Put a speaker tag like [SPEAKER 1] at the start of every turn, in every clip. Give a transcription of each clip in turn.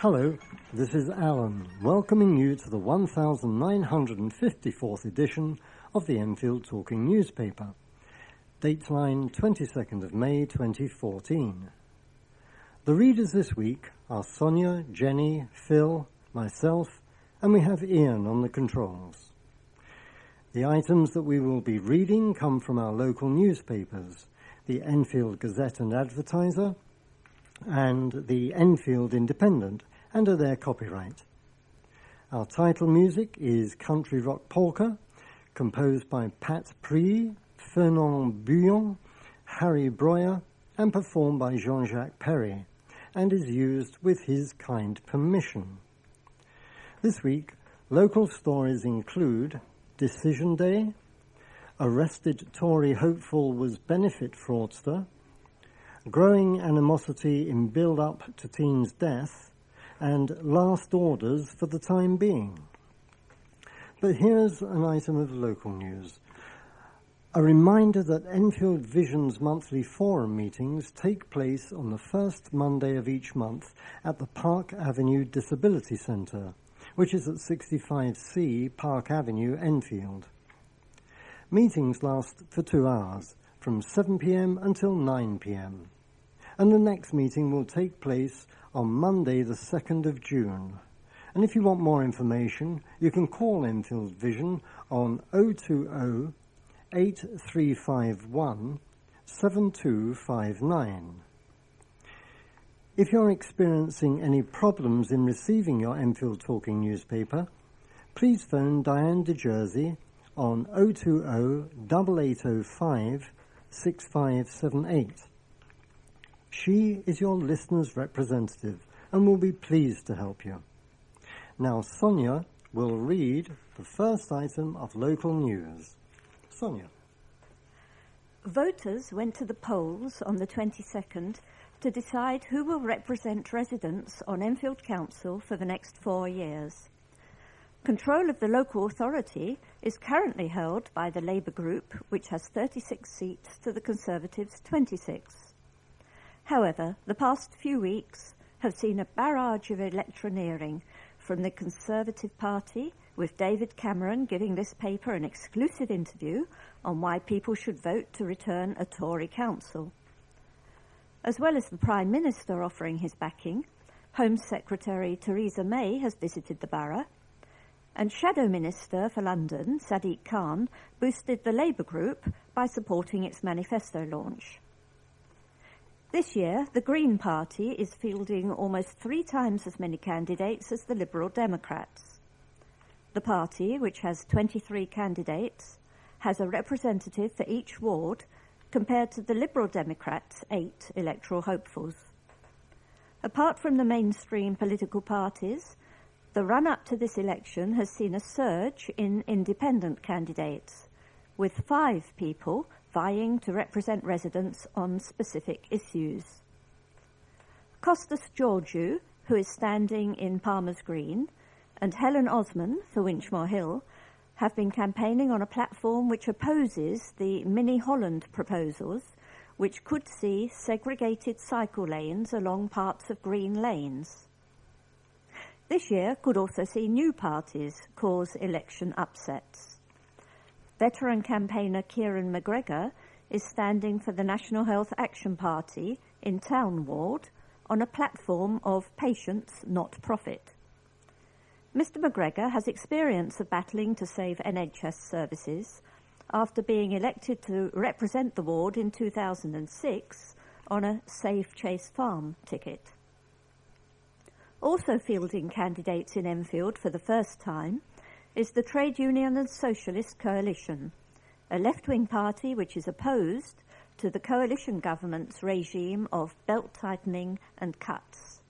[SPEAKER 1] Hello, this is Alan, welcoming you to the 1954th edition of the Enfield Talking Newspaper. Dateline 22nd of May 2014. The readers this week are Sonia, Jenny, Phil, myself, and we have Ian on the controls. The items that we will be reading come from our local newspapers, the Enfield Gazette and Advertiser, and the Enfield Independent, and are their copyright. Our title music is Country Rock Polka, composed by Pat Prix, Fernand Bouillon, Harry Breuer, and performed by Jean-Jacques Perry, and is used with his kind permission. This week, local stories include Decision Day, Arrested Tory hopeful was benefit fraudster, Growing animosity in build-up to teen's death, and last orders for the time being. But here's an item of local news. A reminder that Enfield Vision's monthly forum meetings take place on the first Monday of each month at the Park Avenue Disability Centre, which is at 65C Park Avenue, Enfield. Meetings last for 2 hours, from 7 p.m. until 9 p.m. And the next meeting will take place on Monday the 2nd of June. And if you want more information, you can call Enfield Vision on 020 8351 7259. If you're experiencing any problems in receiving your Enfield Talking newspaper, please phone Diane de Jersey on 020 8805 6578. She is your listener's representative and will be pleased to help you. Now Sonia will read the first item of local news. Sonia.
[SPEAKER 2] Voters went to the polls on the 22nd to decide who will represent residents on Enfield Council for the next 4 years. Control of the local authority is currently held by the Labour group, which has 36 seats to the Conservatives' 26. However, the past few weeks have seen a barrage of electioneering from the Conservative Party, with David Cameron giving this paper an exclusive interview on why people should vote to return a Tory council. As well as the Prime Minister offering his backing, Home Secretary Theresa May has visited the borough, and Shadow Minister for London, Sadiq Khan, boosted the Labour group by supporting its manifesto launch. This year, the Green Party is fielding almost 3 times as many candidates as the Liberal Democrats. The party, which has 23 candidates, has a representative for each ward, compared to the Liberal Democrats' 8 electoral hopefuls. Apart from the mainstream political parties, the run-up to this election has seen a surge in independent candidates, with 5 people vying to represent residents on specific issues. Costas Georgiou, who is standing in Palmer's Green, and Helen Osman for Winchmore Hill have been campaigning on a platform which opposes the Mini Holland proposals, which could see segregated cycle lanes along parts of green lanes. This year could also see new parties cause election upsets. Veteran campaigner Kieran McGregor is standing for the National Health Action Party in Town Ward on a platform of patients, not profit. Mr. McGregor has experience of battling to save NHS services after being elected to represent the ward in 2006 on a Save Chase Farm ticket. Also fielding candidates in Enfield for the first time is the Trade Union and Socialist Coalition, a left-wing party which is opposed to the coalition government's regime of belt-tightening and cuts.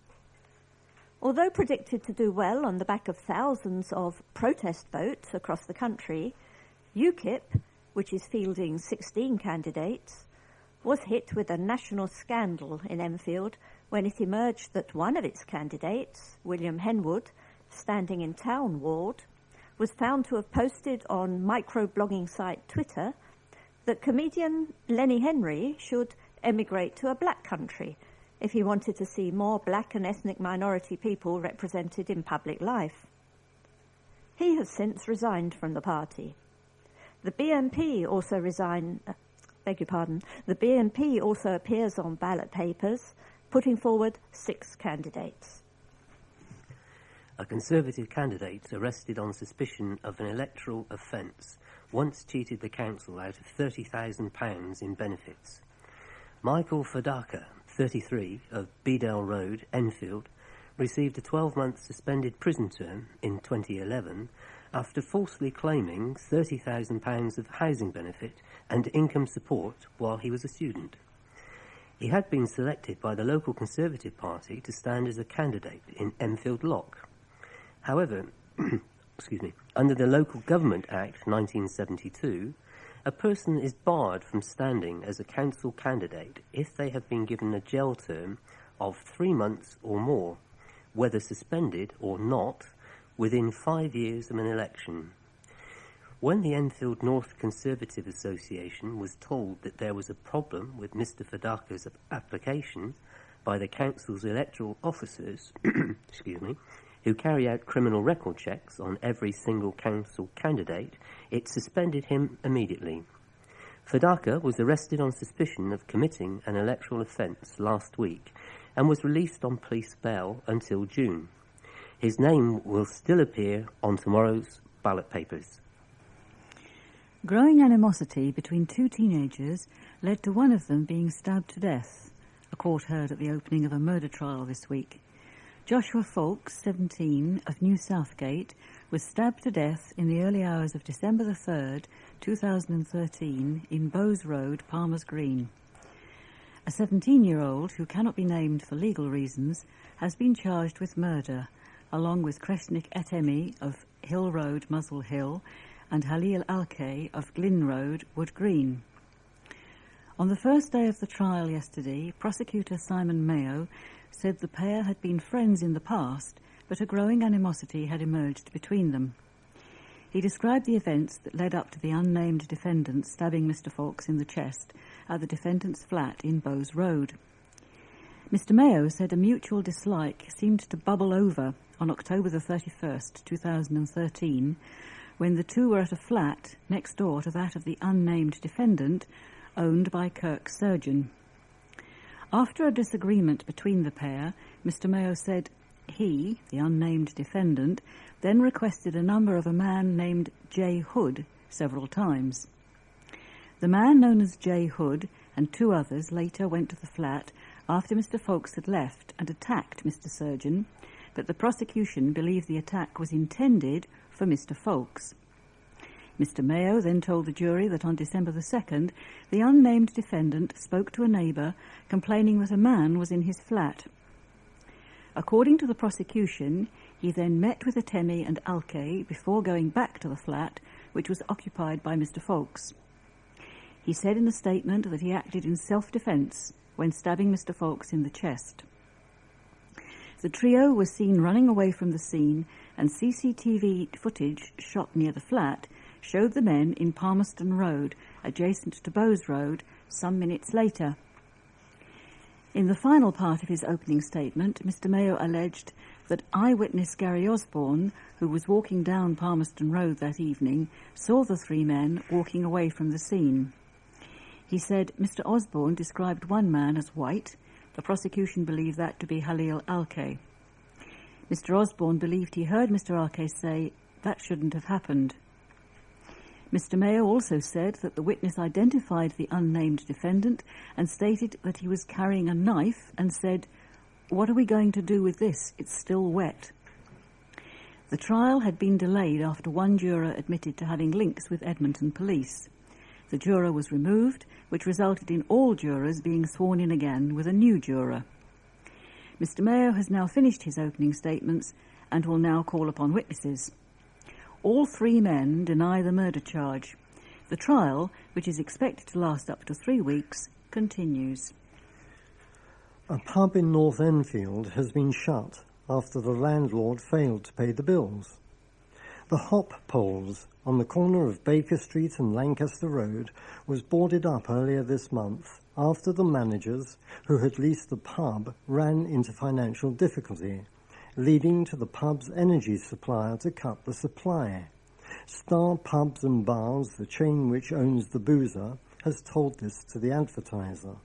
[SPEAKER 2] Although predicted to do well on the back of thousands of protest votes across the country, UKIP, which is fielding 16 candidates, was hit with a national scandal in Enfield when it emerged that one of its candidates, William Henwood, standing in Town Ward, was found to have posted on microblogging site Twitter that comedian Lenny Henry should emigrate to a black country if he wanted to see more black and ethnic minority people represented in public life. He has since resigned from the party. The BNP also The BNP also appears on ballot papers, putting forward 6 candidates.
[SPEAKER 3] A Conservative candidate arrested on suspicion of an electoral offence once cheated the council out of £30,000 in benefits. Michael Fadaka, 33, of Bedale Road, Enfield, received a 12-month suspended prison term in 2011 after falsely claiming £30,000 of housing benefit and income support while he was a student. He had been selected by the local Conservative Party to stand as a candidate in Enfield Lock. However, under the Local Government Act 1972, a person is barred from standing as a council candidate if they have been given a jail term of 3 months or more, whether suspended or not, within 5 years of an election. When the Enfield North Conservative Association was told that there was a problem with Mr. Fadaka's application by the council's electoral officers, who carry out criminal record checks on every single council candidate, it suspended him immediately. Fadaka was arrested on suspicion of committing an electoral offence last week and was released on police bail until June. His name will still appear on tomorrow's ballot papers.
[SPEAKER 4] Growing animosity between 2 teenagers led to one of them being stabbed to death, a court heard at the opening of a murder trial this week. Joshua Fawkes, 17, of New Southgate, was stabbed to death in the early hours of December the 3rd, 2013, in Bowes Road, Palmer's Green. A 17-year-old, who cannot be named for legal reasons, has been charged with murder, along with Kreshnik Etemi of Hill Road, Muswell Hill, and Halil Alkay of Glyn Road, Wood Green. On the first day of the trial yesterday, prosecutor Simon Mayo said the pair had been friends in the past, but a growing animosity had emerged between them. He described the events that led up to the unnamed defendant stabbing Mr. Fawkes in the chest at the defendant's flat in Bowes Road. Mr. Mayo said a mutual dislike seemed to bubble over on October the 31st, 2013, when the two were at a flat next door to that of the unnamed defendant, owned by Kirk Surgeon. After a disagreement between the pair, Mr. Mayo said he, the unnamed defendant, then requested a number of a man named J. Hood several times. The man known as J. Hood and 2 others later went to the flat after Mr. Fawkes had left and attacked Mr. Surgeon, but the prosecution believed the attack was intended for Mr. Fawkes. Mr. Mayo then told the jury that on December the 2nd, the unnamed defendant spoke to a neighbour complaining that a man was in his flat. According to the prosecution, he then met with Etemi and Alkay before going back to the flat, which was occupied by Mr. Fawkes. He said in a statement that he acted in self-defence when stabbing Mr. Fawkes in the chest. The trio was seen running away from the scene, and CCTV footage shot near the flat showed the men in Palmerston Road, adjacent to Bowes Road, some minutes later. In the final part of his opening statement, Mr. Mayo alleged that eyewitness Gary Osborne, who was walking down Palmerston Road that evening, saw the 3 men walking away from the scene. He said Mr. Osborne described one man as white. The prosecution believed that to be Halil Alkay. Mr. Osborne believed he heard Mr. Alkay say, "That shouldn't have happened." Mr. Mayo also said that the witness identified the unnamed defendant and stated that he was carrying a knife and said, "What are we going to do with this? It's still wet." The trial had been delayed after one juror admitted to having links with Edmonton police. The juror was removed, which resulted in all jurors being sworn in again with a new juror. Mr. Mayo has now finished his opening statements and will now call upon witnesses. All 3 men deny the murder charge. The trial, which is expected to last up to 3 weeks, continues.
[SPEAKER 1] A pub in North Enfield has been shut after the landlord failed to pay the bills. The Hop Poles on the corner of Baker Street and Lancaster Road was boarded up earlier this month after the managers who had leased the pub ran into financial difficulty, leading to the pub's energy supplier to cut the supply. Star Pubs and Bars, the chain which owns the boozer, has told this to the Advertiser.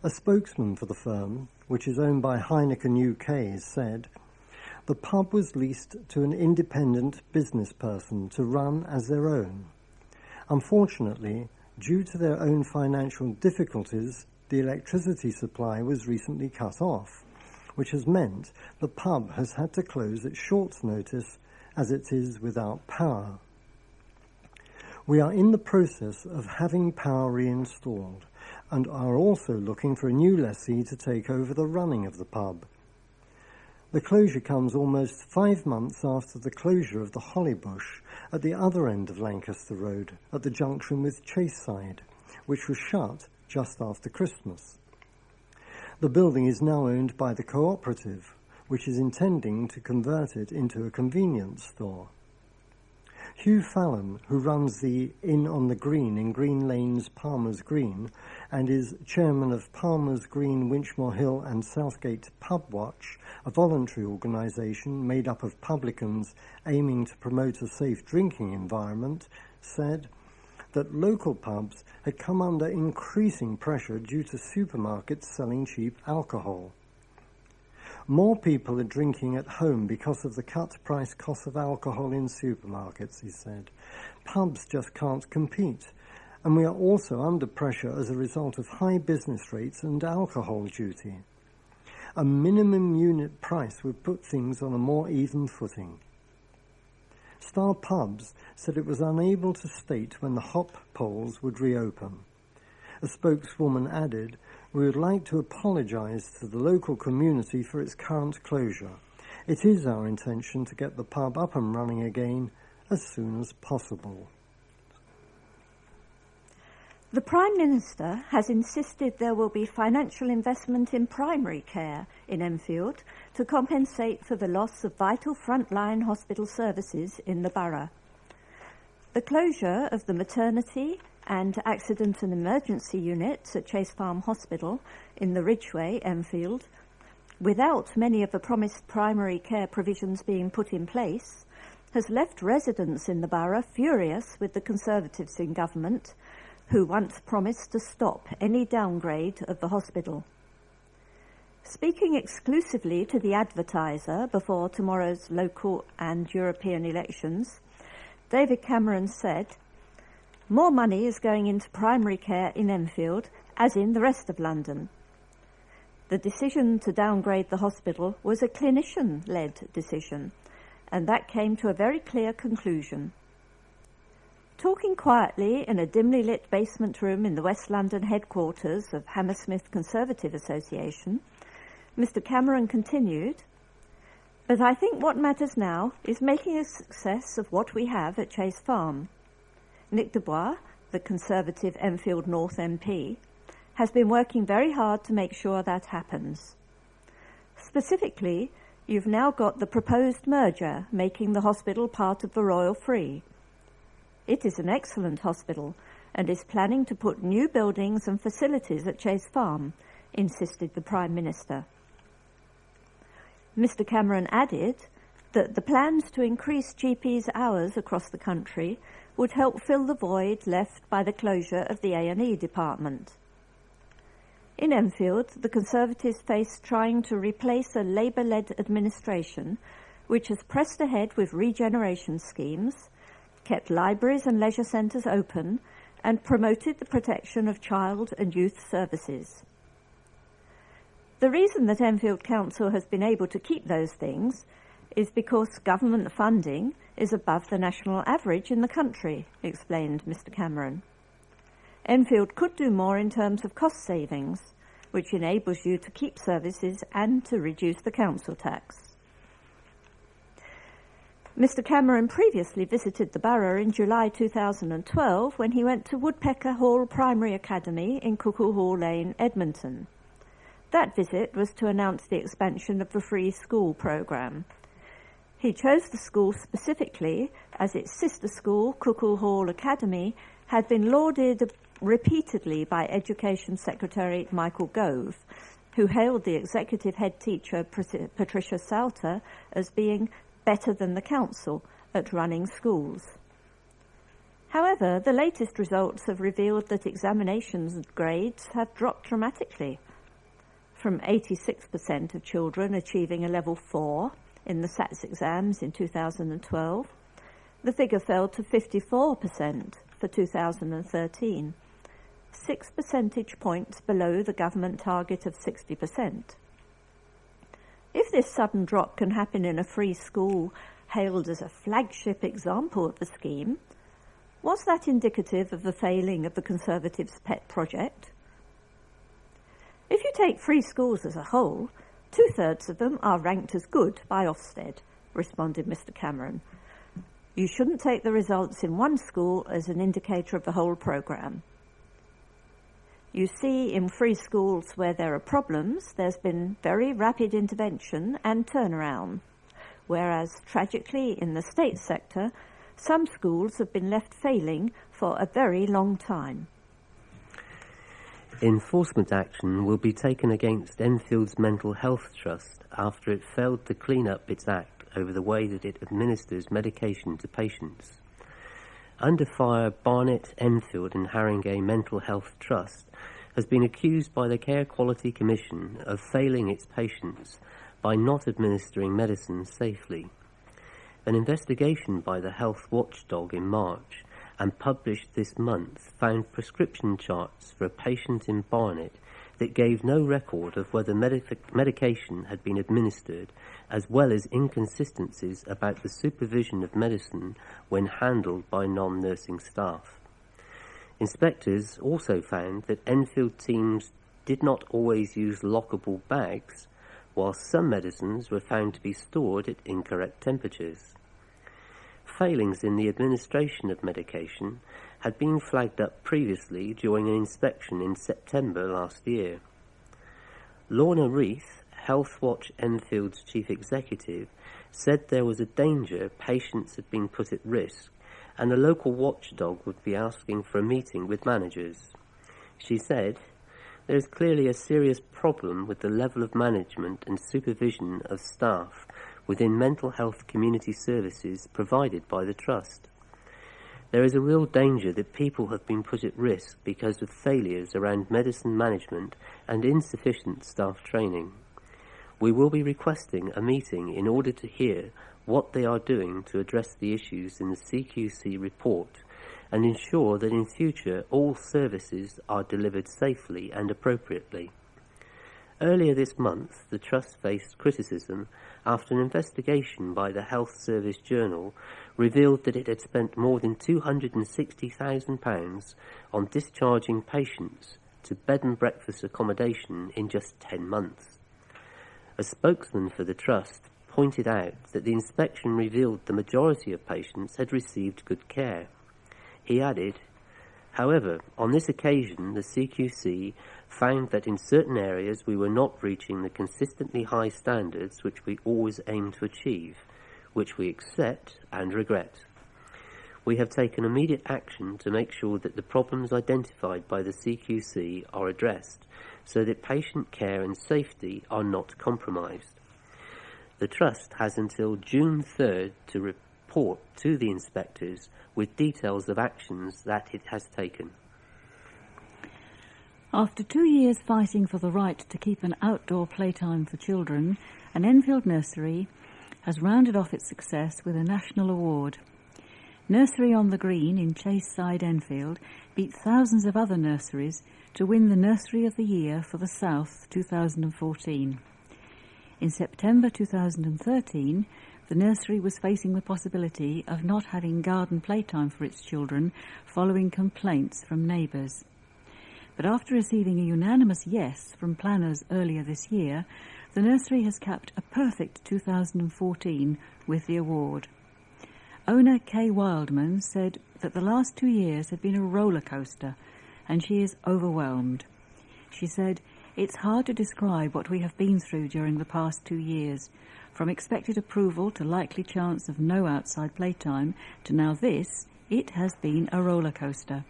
[SPEAKER 1] A spokesman for the firm, which is owned by Heineken UK, said, "The pub was leased to an independent business person to run as their own. Unfortunately, due to their own financial difficulties, the electricity supply was recently cut off, which has meant the pub has had to close at short notice as it is without power. We are in the process of having power reinstalled and are also looking for a new lessee to take over the running of the pub. The closure comes almost 5 months after the closure of the Hollybush at the other end of Lancaster Road, at the junction with Chaseside, which was shut just after Christmas. The building is now owned by the cooperative, which is intending to convert it into a convenience store. Hugh Fallon, who runs the Inn on the Green in Green Lane's Palmer's Green and is chairman of Palmer's Green, Winchmore Hill and Southgate Pub Watch, a voluntary organisation made up of publicans aiming to promote a safe drinking environment, said that local pubs had come under increasing pressure due to supermarkets selling cheap alcohol. More people are drinking at home because of the cut price cost of alcohol in supermarkets, he said. Pubs just can't compete, and we are also under pressure as a result of high business rates and alcohol duty. A minimum unit price would put things on a more even footing. Star Pubs said it was unable to state when the hop polls would reopen. A spokeswoman added, "We would like to apologise to the local community for its current closure. It is our intention to get the pub up and running again as soon as possible."
[SPEAKER 2] The Prime Minister has insisted there will be financial investment in primary care in Enfield to compensate for the loss of vital frontline hospital services in the borough. The closure of the maternity and accident and emergency units at Chase Farm Hospital in the Ridgeway, Enfield, without many of the promised primary care provisions being put in place, has left residents in the borough furious with the Conservatives in government, who once promised to stop any downgrade of the hospital. Speaking exclusively to the Advertiser before tomorrow's local and European elections, David Cameron said, "More money is going into primary care in Enfield, as in the rest of London. The decision to downgrade the hospital was a clinician-led decision, and that came to a very clear conclusion." Talking quietly in a dimly lit basement room in the West London headquarters of Hammersmith Conservative Association, Mr. Cameron continued, "But I think what matters now is making a success of what we have at Chase Farm. Nick Dubois, the Conservative Enfield North MP, has been working very hard to make sure that happens. Specifically, you've now got the proposed merger making the hospital part of the Royal Free. It is an excellent hospital and is planning to put new buildings and facilities at Chase Farm," insisted the Prime Minister. Mr. Cameron added that the plans to increase GPs' hours across the country would help fill the void left by the closure of the A&E department. In Enfield, the Conservatives face trying to replace a Labour-led administration which has pressed ahead with regeneration schemes, kept libraries and leisure centres open, and promoted the protection of child and youth services. The reason that Enfield Council has been able to keep those things is because government funding is above the national average in the country, explained Mr. Cameron. Enfield could do more in terms of cost savings, which enables you to keep services and to reduce the council tax. Mr. Cameron previously visited the borough in July 2012 when he went to Woodpecker Hall Primary Academy in Cuckoo Hall Lane, Edmonton. That visit was to announce the expansion of the free school programme. He chose the school specifically as its sister school, Cuckoo Hall Academy, had been lauded repeatedly by Education Secretary Michael Gove, who hailed the executive head teacher Patricia Salter as being better than the council at running schools. However, the latest results have revealed that examinations grades have dropped dramatically. From 86% of children achieving a level 4 in the SATS exams in 2012, the figure fell to 54% for 2013, 6 percentage points below the government target of 60%. If this sudden drop can happen in a free school hailed as a flagship example of the scheme, was that indicative of the failing of the Conservatives' pet project? If you take free schools as a whole, 2/3 of them are ranked as good by Ofsted, responded Mr. Cameron. You shouldn't take the results in one school as an indicator of the whole programme. You see, in free schools where there are problems, there's been very rapid intervention and turnaround, whereas, tragically, in the state sector, some schools have been left failing for a very long time.
[SPEAKER 3] Enforcement action will be taken against Enfield's Mental Health Trust after it failed to clean up its act over the way that it administers medication to patients. Under fire, Barnet, Enfield and Haringey Mental Health Trust has been accused by the Care Quality Commission of failing its patients by not administering medicine safely. An investigation by the Health Watchdog in March and published this month found prescription charts for a patient in Barnet that gave no record of whether medication had been administered, as well as inconsistencies about the supervision of medicine when handled by non-nursing staff. Inspectors also found that Enfield teams did not always use lockable bags, while some medicines were found to be stored at incorrect temperatures. Failings in the administration of medication had been flagged up previously during an inspection in September last year. Lorna Reith, Health Watch Enfield's chief executive, said there was a danger patients had been put at risk and the local watchdog would be asking for a meeting with managers. She said, "There is clearly a serious problem with the level of management and supervision of staff within mental health community services provided by the Trust. There is a real danger that people have been put at risk because of failures around medicine management and insufficient staff training. We will be requesting a meeting in order to hear what they are doing to address the issues in the CQC report and ensure that in future all services are delivered safely and appropriately." Earlier this month, the Trust faced criticism after an investigation by the Health Service Journal revealed that it had spent more than £260,000 on discharging patients to bed and breakfast accommodation in just 10 months. A spokesman for the Trust pointed out that the inspection revealed the majority of patients had received good care. He added, "However, on this occasion, the CQC found that in certain areas we were not reaching the consistently high standards which we always aim to achieve, which we accept and regret. We have taken immediate action to make sure that the problems identified by the CQC are addressed so that patient care and safety are not compromised. The Trust has until June 3rd to report to the inspectors with details of actions that it has taken."
[SPEAKER 4] After 2 years fighting for the right to keep an outdoor playtime for children, an Enfield nursery has rounded off its success with a national award. Nursery on the Green in Chaseside, Enfield, beat thousands of other nurseries to win the Nursery of the Year for the South 2014. In September 2013, the nursery was facing the possibility of not having garden playtime for its children following complaints from neighbours. But after receiving a unanimous yes from planners earlier this year, the nursery has capped a perfect 2014 with the award. Owner Kay Wildman said that the last 2 years had been a roller coaster and she is overwhelmed. She said, "It's hard to describe what we have been through during the past 2 years, from expected approval to likely chance of no outside playtime to now this, it has been a roller coaster."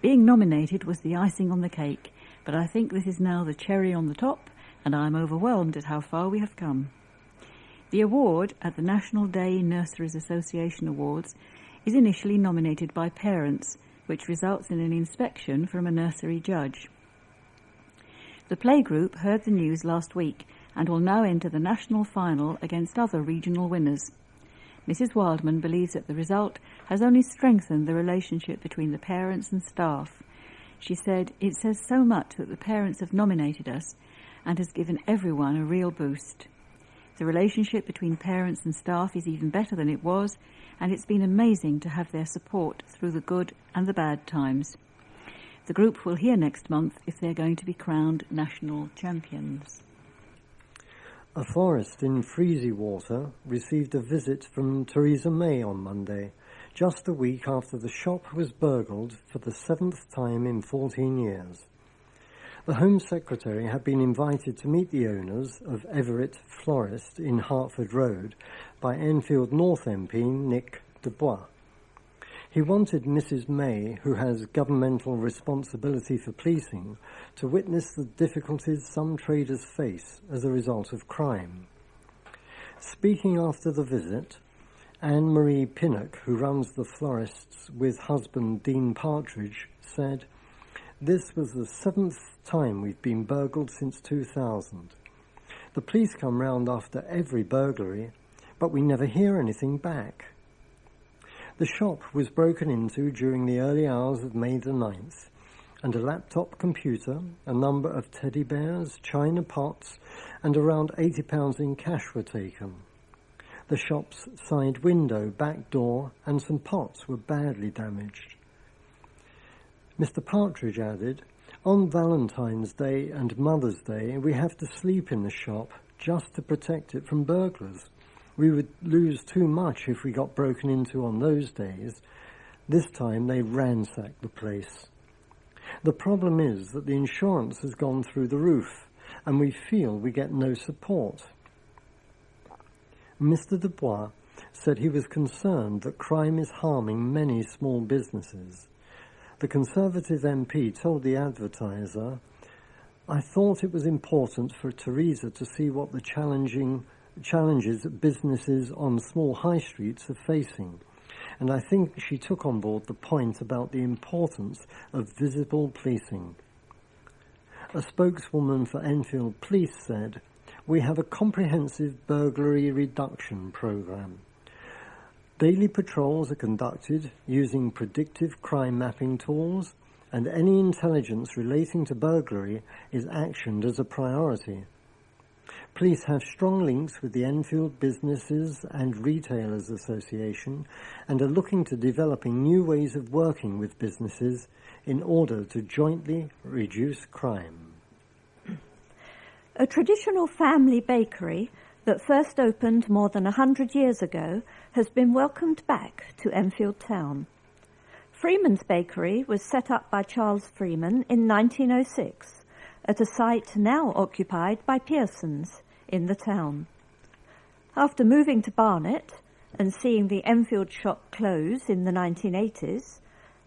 [SPEAKER 4] Being nominated was the icing on the cake, but I think this is now the cherry on the top, and I'm overwhelmed at how far we have come. The award at the National Day Nurseries Association Awards is initially nominated by parents, which results in an inspection from a nursery judge. The playgroup heard the news last week and will now enter the national final against other regional winners. Mrs. Wildman believes that the result has only strengthened the relationship between the parents and staff. She said, "It says so much that the parents have nominated us and has given everyone a real boost. The relationship between parents and staff is even better than it was, and it's been amazing to have their support through the good and the bad times." The group will hear next month if they're going to be crowned national champions.
[SPEAKER 1] A florist in Freezywater received a visit from Theresa May on Monday, just a week after the shop was burgled for the 7th time in 14 years. The Home Secretary had been invited to meet the owners of Everett Florist in Hertford Road by Enfield North MP Nick Dubois. He wanted Mrs. May, who has governmental responsibility for policing, to witness the difficulties some traders face as a result of crime. Speaking after the visit, Anne-Marie Pinnock, who runs the florists with husband Dean Partridge, said, "This was the 7th time we've been burgled since 2000. The police come round after every burglary, but we never hear anything back." The shop was broken into during the early hours of May the 9th, and a laptop computer, a number of teddy bears, china pots, and around £80 in cash were taken. The shop's side window, back door, and some pots were badly damaged. Mr. Partridge added, "On Valentine's Day and Mother's Day, we have to sleep in the shop just to protect it from burglars. We would lose too much if we got broken into on those days. This time they ransacked the place. The problem is that the insurance has gone through the roof, and we feel we get no support." Mr. Dubois said he was concerned that crime is harming many small businesses. The Conservative MP told the Advertiser, "I thought it was important for Theresa to see what the challenges businesses on small high streets are facing, and I think she took on board the point about the importance of visible policing." A spokeswoman for Enfield Police said, "We have a comprehensive burglary reduction programme. Daily patrols are conducted using predictive crime mapping tools, and any intelligence relating to burglary is actioned as a priority. Police have strong links with the Enfield Businesses and Retailers Association and are looking to developing new ways of working with businesses in order to jointly reduce crime."
[SPEAKER 2] A traditional family bakery that first opened more than 100 years ago has been welcomed back to Enfield Town. Freeman's Bakery was set up by Charles Freeman in 1906 at a site now occupied by Pearson's in the town. After moving to Barnet and seeing the Enfield shop close in the 1980s,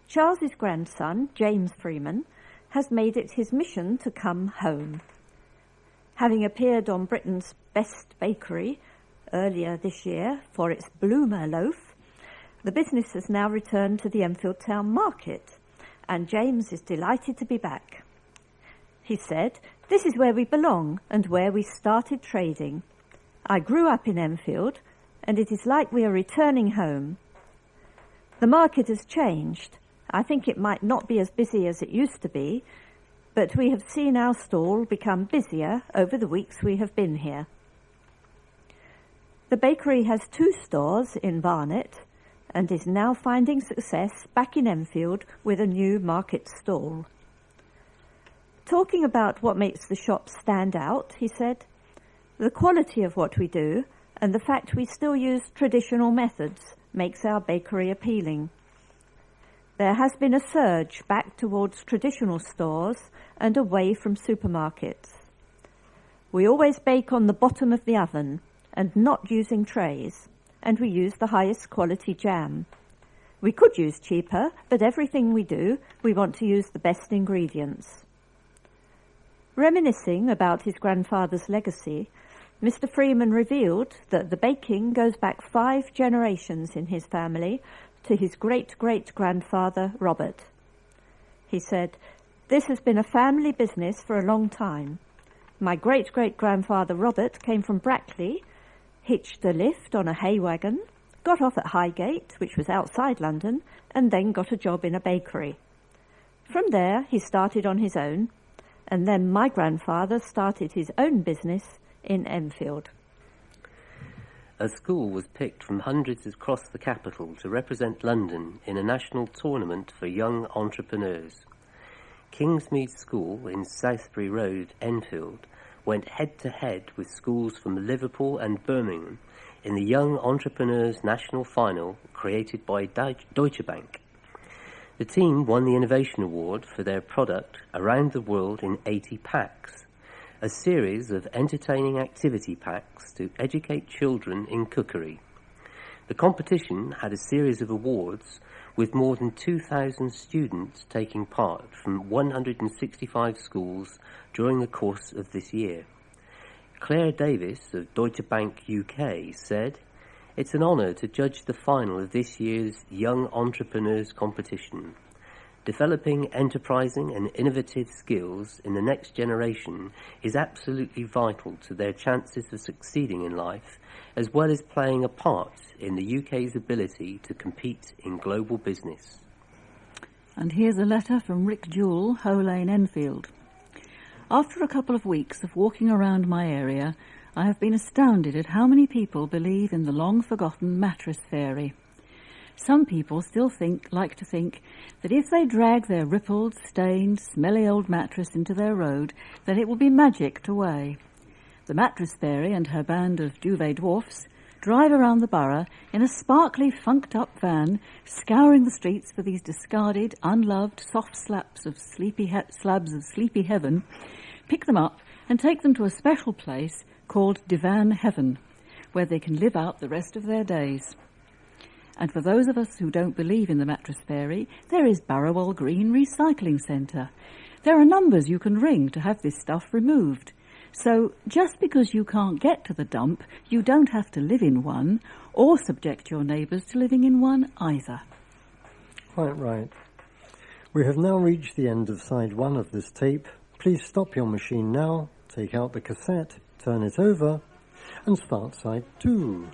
[SPEAKER 2] Charles's grandson, James Freeman, has made it his mission to come home. Having appeared on Britain's Best Bakery earlier this year for its Bloomer loaf, the business has now returned to the Enfield Town Market, and James is delighted to be back. He said, "This is where we belong and where we started trading. I grew up in Enfield, and it is like we are returning home. The market has changed. I think it might not be as busy as it used to be, but we have seen our stall become busier over the weeks we have been here." The bakery has 2 stores in Barnet and is now finding success back in Enfield with a new market stall. Talking about what makes the shop stand out, he said, "The quality of what we do and the fact we still use traditional methods makes our bakery appealing. There has been a surge back towards traditional stores and away from supermarkets. We always bake on the bottom of the oven and not using trays, and we use the highest quality jam. We could use cheaper, but everything we do, we want to use the best ingredients. Reminiscing about his grandfather's legacy, Mr. Freeman revealed that the baking goes back 5 generations in his family to his great-great-grandfather, Robert. He said, "This has been a family business for a long time. My great-great-grandfather, Robert, came from Brackley, hitched a lift on a hay wagon, got off at Highgate, which was outside London, and then got a job in a bakery. From there, he started on his own, and then my grandfather started his own business in Enfield."
[SPEAKER 3] A school was picked from hundreds across the capital to represent London in a national tournament for young entrepreneurs. Kingsmead School in Southbury Road, Enfield, went head-to-head with schools from Liverpool and Birmingham in the Young Entrepreneurs National Final created by Deutsche Bank. The team won the Innovation Award for their product Around the World in 80 Packs, a series of entertaining activity packs to educate children in cookery. The competition had a series of awards with more than 2,000 students taking part from 165 schools during the course of this year. Claire Davis of Deutsche Bank UK said, "It's an honour to judge the final of this year's Young Entrepreneurs competition. Developing enterprising and innovative skills in the next generation is absolutely vital to their chances of succeeding in life, as well as playing a part in the UK's ability to compete in global business."
[SPEAKER 4] And here's a letter from Rick Jewell, Hoe Lane, Enfield. "After a couple of weeks of walking around my area, I have been astounded at how many people believe in the long-forgotten mattress fairy. Some people still like to think that if they drag their rippled, stained, smelly old mattress into their road, then it will be magicked away. The mattress fairy and her band of duvet dwarfs drive around the borough in a sparkly, funked-up van, scouring the streets for these discarded, unloved, soft slabs of sleepy heaven, pick them up and take them to a special place called Divan Heaven, where they can live out the rest of their days. And for those of us who don't believe in the mattress fairy, there is Barrowall Green Recycling Centre. There are numbers you can ring to have this stuff removed. So just because you can't get to the dump, you don't have to live in one, or subject your neighbours to living in one either."
[SPEAKER 1] Quite right. We have now reached the end of side 1 of this tape. Please stop your machine now, take out the cassette, turn it over, and start side 2.